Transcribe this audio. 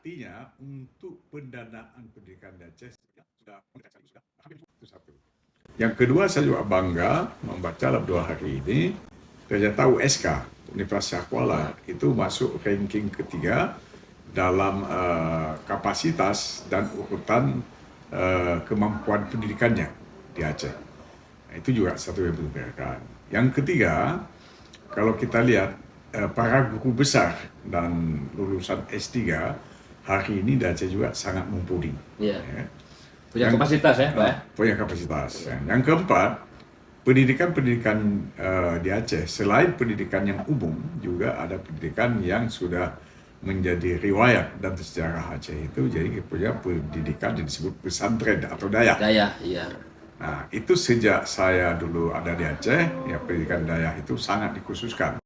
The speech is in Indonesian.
artinya untuk pendanaan pendidikan di Aceh sudah itu satu. Yang kedua, saya juga bangga membaca dalam 2 hari ini ternyata USK Universitas Kuala itu masuk ranking ketiga dalam kapasitas dan urutan kemampuan pendidikannya di Aceh. Nah, itu juga satu yang membanggakan. Yang ketiga, kalau kita lihat para guru besar dan lulusan S3 hari ini di Aceh juga sangat mumpuni. Ya. Punya kapasitas ya, Pak? Punya kapasitas. Yang keempat, pendidikan di Aceh selain pendidikan yang umum juga ada pendidikan yang sudah menjadi riwayat dan sejarah Aceh itu, jadi punya pendidikan yang disebut pesantren atau dayah. Dayah, iya. Nah, itu sejak saya dulu ada di Aceh, ya pendidikan dayah itu sangat dikhususkan.